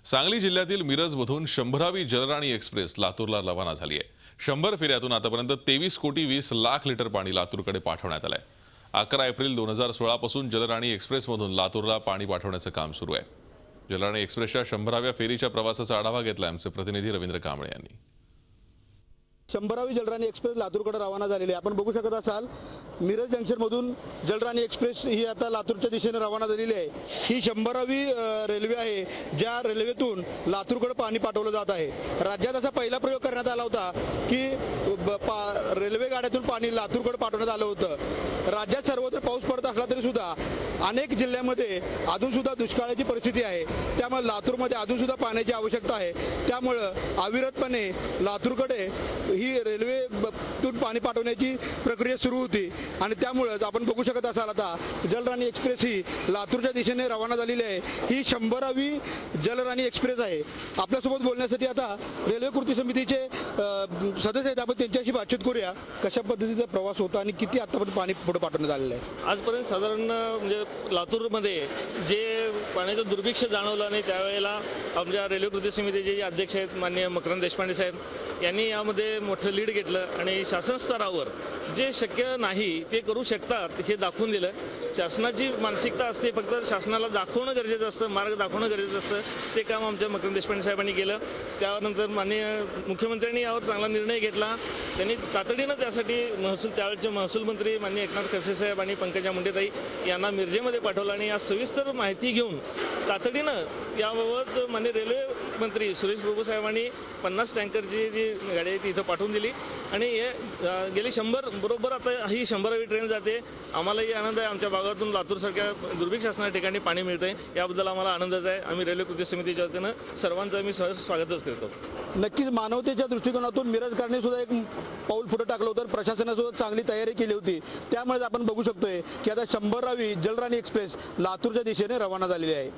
सांगली जिल्ह्यातील मिरजमधून 100वी जलराणी एक्सप्रेस लातूरला रवाना झाली आहे। 100 फेऱ्यातून आतापर्यंत 23 कोटी 20 लाख लिटर पाणी लातूरकडे पाठवण्यात आलंय। 11 एप्रिल 2016 पासून जलराणी एक्सप्रेसमधून लातूरला पाणी पाठवण्याचं काम सुरू आहे। जलराणी एक्सप्रेसच्या 100व्या फेरीच्या प्रवासाचा आढावा घेतला आमचे प्रतिनिधी रवींद्र कांबळे यांनी। 100वी जलराणी एक्सप्रेस लातूरकडे रवाना झालेली आहे। आपण बघू शकत असाल मिरज जंक्शनमधून जलराणी एक्सप्रेस ही आता लातूरच्या दिशेने रवाना झालेली आहे। ही 100वी रेल्वे आहे ज्या रेल्वेतून लातूरकडे पाणी पाठवलं जात आहे। राज्यात असा पहिला प्रयोग करण्यात आला होता की रेल्वे गाड्यातून पाणी लातूरकडे पाठवण्यात आलं होतं। राज्यात सर्वत्र पाऊस पडत असला तरी सुद्धा अनेक जिल्ह्यांमध्ये अजून सुद्धा दुष्काळाची परिस्थिती आहे। त्यामुळे लातूरमध्ये अजून सुद्धा पाण्याची आवश्यकता आहे। त्यामुळे अविरतपणे लातूरकडे ही रेल्वेतून पाणी पाठवण्याची प्रक्रिया सुरू होती आणि त्यामुळे आपण बघू शकत असाल आता जलराणी एक्सप्रेस ही लातूरच्या दिशेने रवाना झालेली आहे। ही 100वी जलराणी एक्सप्रेस आहे। आपल्यासोबत बोलण्यासाठी आता रेल्वे कृती समितीचे सदस्य आहेत, आपण त्यांच्याशी बातचीत करूया। कशा पद्धतीचा प्रवास होता आणि किती आतापर्यंत पाणी पुढे पाठवण्यात आलेलं आहे? आजपर्यंत साधारण म्हणजे लातूरमध्ये जे पाण्याचं दुर्भिक्ष जाणवलं आणि त्यावेळेला आमच्या रेल्वे कृती समितीचे जे अध्यक्ष आहेत माननीय मकरंद देशपांडे साहेब यांनी यामध्ये मोठं लीड घेतलं आणि शासन स्तरावर जे शक्य नाही ते करू शकतात हे दाखवून दिलं। शासनाची मानसिकता असते फक्त शासनाला दाखवणं गरजेचं असतं, मार्ग दाखवणं गरजेचं असतं, ते काम आमच्या मकरंद देशपांडे साहेबांनी केलं। त्यानंतर माननीय मुख्यमंत्र्यांनी यावर चांगला निर्णय घेतला। त्यांनी तातडीनं त्यासाठी त्यावेळेचे महसूल मंत्री माननीय एकनाथ खडसे साहेब आणि पंकजा मुंडेताई यांना मिरजेमध्ये पाठवलं आणि या सविस्तर माहिती घेऊन तातडीनं याबाबत माननीय रेल्वे मंत्री सुरेश प्रभू साहेबांनी 50 टँकरची जी गाडी आहे ती इथं पाठवून दिली आणि हे गेली 100 बरोबर आता ही 100वी ट्रेन जाते। आम्हालाही आनंद आहे, आमच्या भागातून लातूरसारख्या दुर्भिक्ष असणाऱ्या ठिकाणी पाणी मिळतंय याबद्दल आम्हाला आनंदच आहे। आम्ही रेल्वे कृती समितीच्या वतीनं सर्वांचं आम्ही स्वागतच करतो। नक्कीच मानवतेच्या दृष्टिकोनातून मिरजकरांनी सुद्धा एक पाऊल पुढे टाकलं होतं, प्रशासनाने सुद्धा चांगली तयारी केली होती। त्यामुळे आपण बघू शकतोय की आता 100वी जलराणी एक्सप्रेस लातूरच्या दिशेने रवाना झालेली आहे।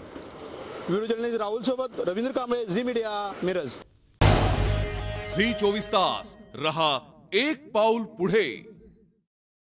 व्हिडिओ जर्नलिस्ट राहुल सोबत रवींद्र कांबळे, झी मीडिया, मिरज। झी 24 तास रहा एक पाऊल पुढे।